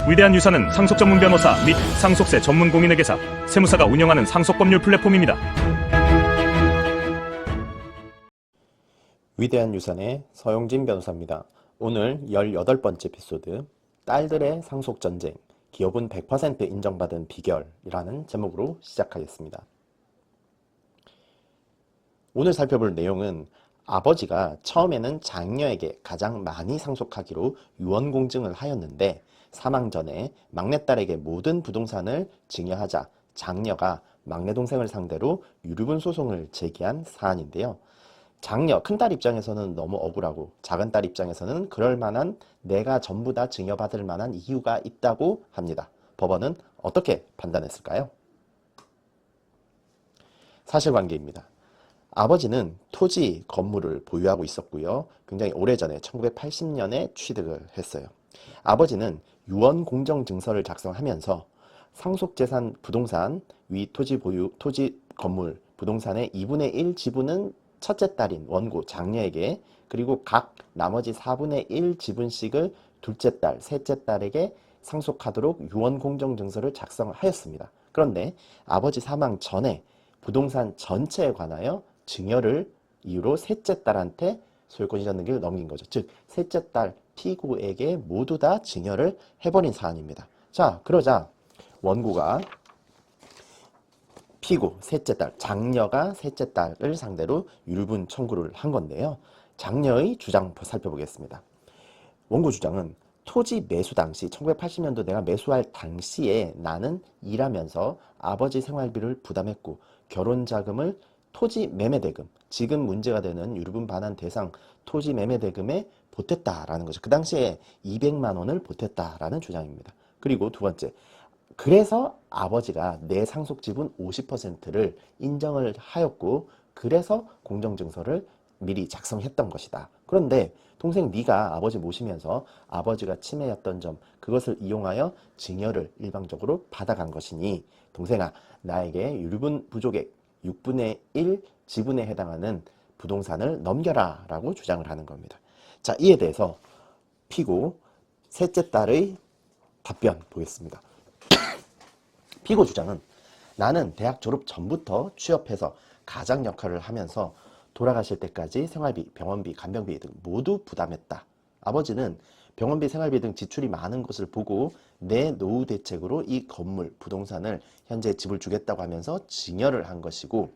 위대한 유산은 상속 전문 변호사 및 상속세 전문 공인회계사, 세무사가 운영하는 상속법률 플랫폼입니다. 위대한 유산의 서용진 변호사입니다. 오늘 18번째 에피소드, 딸들의 상속전쟁, 기업은 100% 인정받은 비결이라는 제목으로 시작하겠습니다. 오늘 살펴볼 내용은 아버지가 처음에는 장녀에게 가장 많이 상속하기로 유언공증을 하였는데 사망 전에 막내딸에게 모든 부동산을 증여하자 장녀가 막내 동생을 상대로 유류분 소송을 제기한 사안인데요. 장녀, 큰딸 입장에서는 너무 억울하고 작은딸 입장에서는 그럴 만한 내가 전부 다 증여받을 만한 이유가 있다고 합니다. 법원은 어떻게 판단했을까요? 사실관계입니다. 아버지는 토지, 건물을 보유하고 있었고요. 굉장히 오래전에 1980년에 취득을 했어요. 아버지는 유언공정증서를 작성하면서 상속재산 부동산, 위 토지 보유, 토지, 건물, 부동산의 2분의 1 지분은 첫째 딸인 원고 장녀에게, 그리고 각 나머지 4분의 1 지분씩을 둘째 딸, 셋째 딸에게 상속하도록 유언공정증서를 작성하였습니다. 그런데 아버지 사망 전에 부동산 전체에 관하여 증여를 이유로 셋째 딸한테 소유권 이전 능력을 넘긴 거죠. 즉 셋째 딸 피고에게 모두 다 증여를 해버린 사안입니다. 자, 그러자 원고가 피고 셋째 딸, 장녀가 셋째 딸을 상대로 유류분 청구를 한 건데요. 장녀의 주장 살펴보겠습니다. 원고 주장은 토지 매수 당시 1980년도 내가 매수할 당시에 나는 일하면서 아버지 생활비를 부담했고 결혼자금을 토지 매매대금, 지금 문제가 되는 유류분 반환 대상 토지 매매대금에 보탰다라는 거죠. 그 당시에 200만 원을 보탰다라는 주장입니다. 그리고 두 번째, 그래서 아버지가 내 상속 지분 50%를 인정을 하였고 그래서 공정증서를 미리 작성했던 것이다. 그런데 동생 네가 아버지 모시면서 아버지가 치매였던 점, 그것을 이용하여 증여를 일방적으로 받아간 것이니 동생아, 나에게 유류분 부족액 6분의 1 지분에 해당하는 부동산을 넘겨라 라고 주장을 하는 겁니다. 자, 이에 대해서 피고 셋째 딸의 답변 보겠습니다. 피고 주장은 나는 대학 졸업 전부터 취업해서 가장 역할을 하면서 돌아가실 때까지 생활비, 병원비, 간병비 등 모두 부담했다. 아버지는 병원비, 생활비 등 지출이 많은 것을 보고 내 노후 대책으로 이 건물, 부동산을 현재 집을 주겠다고 하면서 증여를 한 것이고,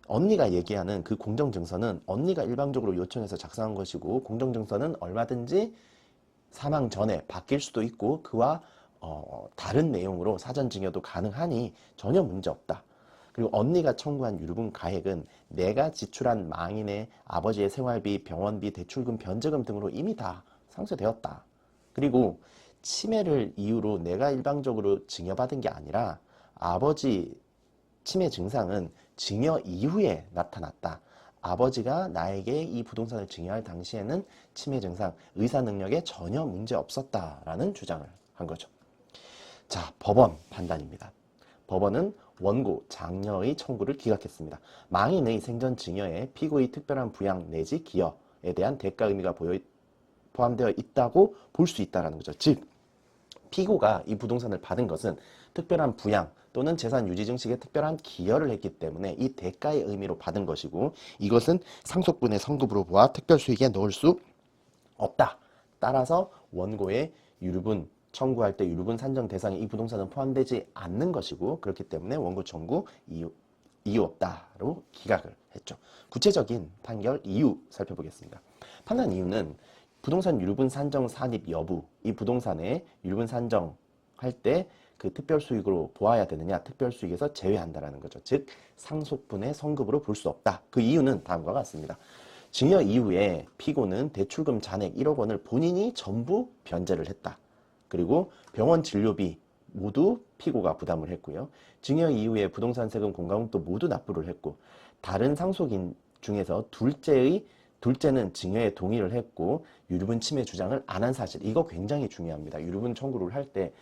언니가 얘기하는 그 공정증서는 언니가 일방적으로 요청해서 작성한 것이고, 공정증서는 얼마든지 사망 전에 바뀔 수도 있고 그와 다른 내용으로 사전 증여도 가능하니 전혀 문제 없다. 그리고 언니가 청구한 유류분 가액은 내가 지출한 망인의 아버지의 생활비, 병원비, 대출금, 변제금 등으로 이미 다 상쇄되었다. 그리고 치매를 이유로 내가 일방적으로 증여받은 게 아니라 아버지 치매 증상은 증여 이후에 나타났다. 아버지가 나에게 이 부동산을 증여할 당시에는 치매 증상, 의사 능력에 전혀 문제 없었다라는 주장을 한 거죠. 자, 법원 판단입니다. 법원은 원고 장녀의 청구를 기각했습니다. 망인의 생전 증여에 피고의 특별한 부양 내지 기여에 대한 대가 의미가 포함되어 있다고 볼 수 있다는 거죠. 즉, 피고가 이 부동산을 받은 것은 특별한 부양 또는 재산 유지 증식에 특별한 기여를 했기 때문에 이 대가의 의미로 받은 것이고, 이것은 상속분의 성급으로 보아 특별수익에 넣을 수 없다. 따라서 원고의 유류분 청구할 때 유류분 산정 대상에 이 부동산은 포함되지 않는 것이고, 그렇기 때문에 원고 청구 이유 없다로 기각을 했죠. 구체적인 판결 이유 살펴보겠습니다. 판단 이유는 부동산 유류분 산정 산입 여부, 이 부동산에 유류분 산정할 때 그 특별수익으로 보아야 되느냐, 특별수익에서 제외한다라는 거죠. 즉 상속분의 성급으로 볼 수 없다. 그 이유는 다음과 같습니다. 증여 이후에 피고는 대출금 잔액 1억 원을 본인이 전부 변제를 했다. 그리고 병원 진료비 모두 피고가 부담을 했고요. 증여 이후에 부동산 세금, 공과금도 모두 납부를 했고, 다른 상속인 중에서 둘째는 증여에 동의를 했고 유류분 침해 주장을 안 한 사실, 이거 굉장히 중요합니다. 유류분 청구를 할 때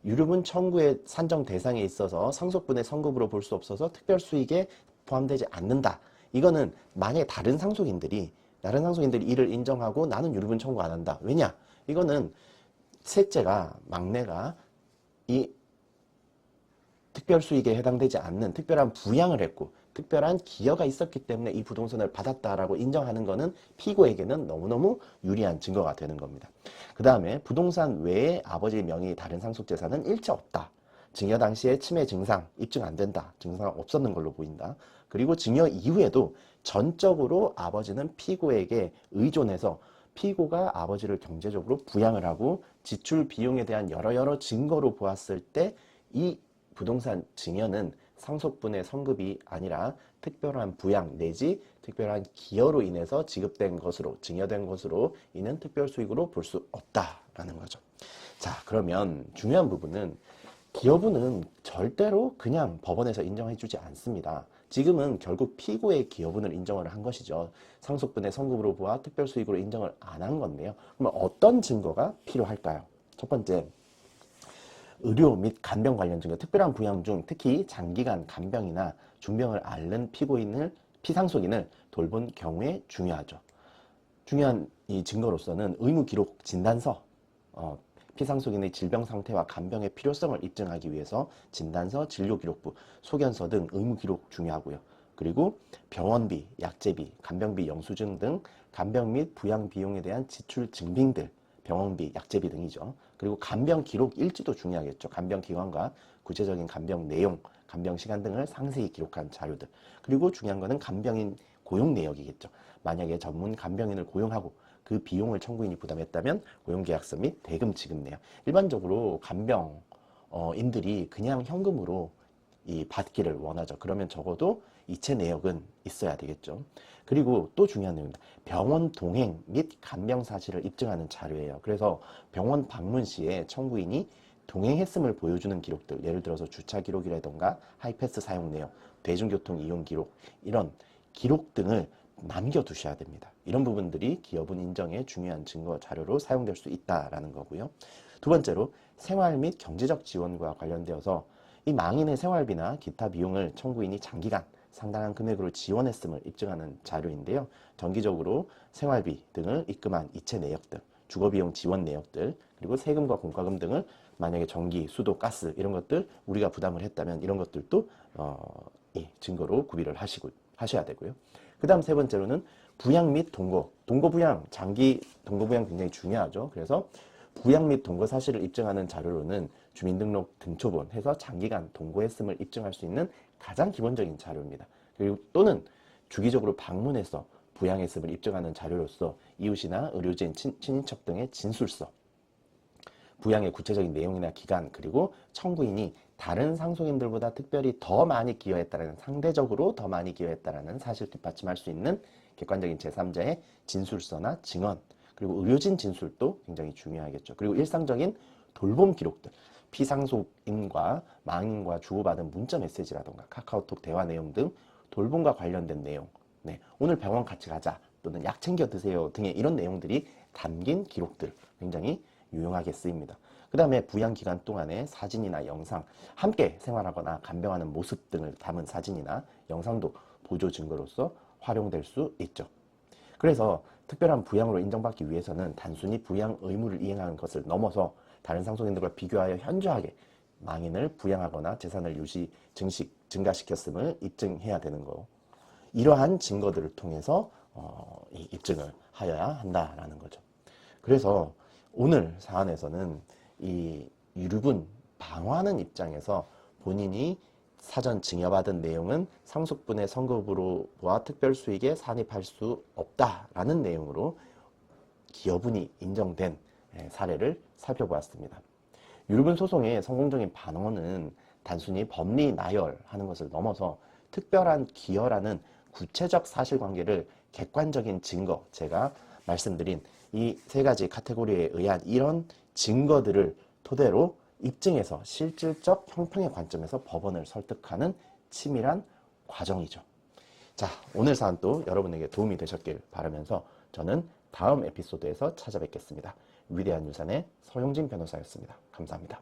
유류분 청구의 산정 대상에 있어서 상속분의 성급으로 볼 수 없어서 특별수익에 포함되지 않는다. 이거는 만약에 다른 상속인들이 이를 인정하고 나는 유류분 청구 안 한다. 왜냐? 이거는 셋째가, 막내가 이 특별수익에 해당되지 않는 특별한 부양을 했고 특별한 기여가 있었기 때문에 이 부동산을 받았다라고 인정하는 것은 피고에게는 너무너무 유리한 증거가 되는 겁니다. 그 다음에 부동산 외에 아버지의 명의 다른 상속재산은 일체 없다. 증여 당시에 치매 증상 입증 안 된다. 증상 없었는 걸로 보인다. 그리고 증여 이후에도 전적으로 아버지는 피고에게 의존해서 피고가 아버지를 경제적으로 부양을 하고 지출 비용에 대한 여러 증거로 보았을 때 이 부동산 증여는 상속분의 성급이 아니라 특별한 부양 내지 특별한 기여로 인해서 지급된 것으로, 증여된 것으로 이는 특별수익으로 볼 수 없다라는 거죠. 자, 그러면 중요한 부분은 기여분은 절대로 그냥 법원에서 인정해주지 않습니다. 지금은 결국 피고의 기여분을 인정을 한 것이죠. 상속분의 성급으로 보아 특별수익으로 인정을 안 한 건데요. 그러면 어떤 증거가 필요할까요? 첫 번째, 의료 및 간병 관련 증거, 특별한 부양 중 특히 장기간 간병이나 중병을 앓는 피상속인을 돌본 경우에 중요하죠. 중요한 이 증거로서는 의무 기록 진단서, 피상속인의 질병 상태와 간병의 필요성을 입증하기 위해서 진단서, 진료기록부, 소견서 등 의무 기록 중요하고요. 그리고 병원비, 약제비, 간병비 영수증 등 간병 및 부양 비용에 대한 지출 증빙들, 병원비, 약제비 등이죠. 그리고 간병 기록 일지도 중요하겠죠. 간병 기관과 구체적인 간병 내용, 간병 시간 등을 상세히 기록한 자료들. 그리고 중요한 거는 간병인 고용 내역이겠죠. 만약에 전문 간병인을 고용하고 그 비용을 청구인이 부담했다면 고용계약서 및 대금 지급 내역. 일반적으로 간병인들이 그냥 현금으로 받기를 원하죠. 그러면 적어도 이체 내역은 있어야 되겠죠. 그리고 또 중요한 내용입니다. 병원 동행 및 간병 사실을 입증하는 자료예요. 그래서 병원 방문 시에 청구인이 동행했음을 보여주는 기록들, 예를 들어서 주차 기록이라던가 하이패스 사용 내역, 대중교통 이용 기록, 이런 기록 등을 남겨두셔야 됩니다. 이런 부분들이 기여분 인정의 중요한 증거 자료로 사용될 수 있다라는 거고요. 두 번째로 생활 및 경제적 지원과 관련되어서 이 망인의 생활비나 기타 비용을 청구인이 장기간 상당한 금액으로 지원했음을 입증하는 자료인데요. 정기적으로 생활비 등을 입금한 이체 내역들, 주거비용 지원 내역들, 그리고 세금과 공과금 등을 만약에 전기, 수도, 가스 이런 것들 우리가 부담을 했다면 이런 것들도 증거로 구비를 하셔야 되고요. 그 다음 세 번째로는 부양 및 동거부양, 장기 동거부양 굉장히 중요하죠. 그래서 부양 및 동거 사실을 입증하는 자료로는 주민등록 등초본 해서 장기간 동거했음을 입증할 수 있는 가장 기본적인 자료입니다. 그리고 또는 주기적으로 방문해서 부양했음을 입증하는 자료로서 이웃이나 의료진, 친인척 등의 진술서, 부양의 구체적인 내용이나 기간, 그리고 청구인이 다른 상속인들보다 특별히 더 많이 기여했다라는, 상대적으로 더 많이 기여했다라는 사실 뒷받침할 수 있는 객관적인 제3자의 진술서나 증언, 그리고 의료진 진술도 굉장히 중요하겠죠. 그리고 일상적인 돌봄 기록들, 피상속인과 망인과 주고받은 문자 메시지라던가 카카오톡 대화 내용 등 돌봄과 관련된 내용, 오늘 병원 같이 가자 또는 약 챙겨 드세요 등의 이런 내용들이 담긴 기록들 굉장히 유용하게 쓰입니다. 그 다음에 부양 기간 동안에 사진이나 영상, 함께 생활하거나 간병하는 모습 등을 담은 사진이나 영상도 보조 증거로서 활용될 수 있죠. 그래서 특별한 부양으로 인정받기 위해서는 단순히 부양 의무를 이행하는 것을 넘어서 다른 상속인들과 비교하여 현저하게 망인을 부양하거나 재산을 증가시켰음을 입증해야 되는 거. 이러한 증거들을 통해서 입증을 하여야 한다라는 거죠. 그래서 오늘 사안에서는 이 유류분 방어하는 입장에서 본인이 사전 증여받은 내용은 상속분의 성급으로 보아 특별수익에 산입할 수 없다라는 내용으로 기여분이 인정된 사례를 살펴보았습니다. 유류분 소송의 성공적인 반원은 단순히 법리 나열하는 것을 넘어서 특별한 기여라는 구체적 사실관계를 객관적인 증거, 제가 말씀드린 이 세 가지 카테고리에 의한 이런 증거들을 토대로 입증해서 실질적 형평의 관점에서 법원을 설득하는 치밀한 과정이죠. 자, 오늘 사안도 여러분에게 도움이 되셨길 바라면서 저는 다음 에피소드에서 찾아뵙겠습니다. 위대한 유산의 서용진 변호사였습니다. 감사합니다.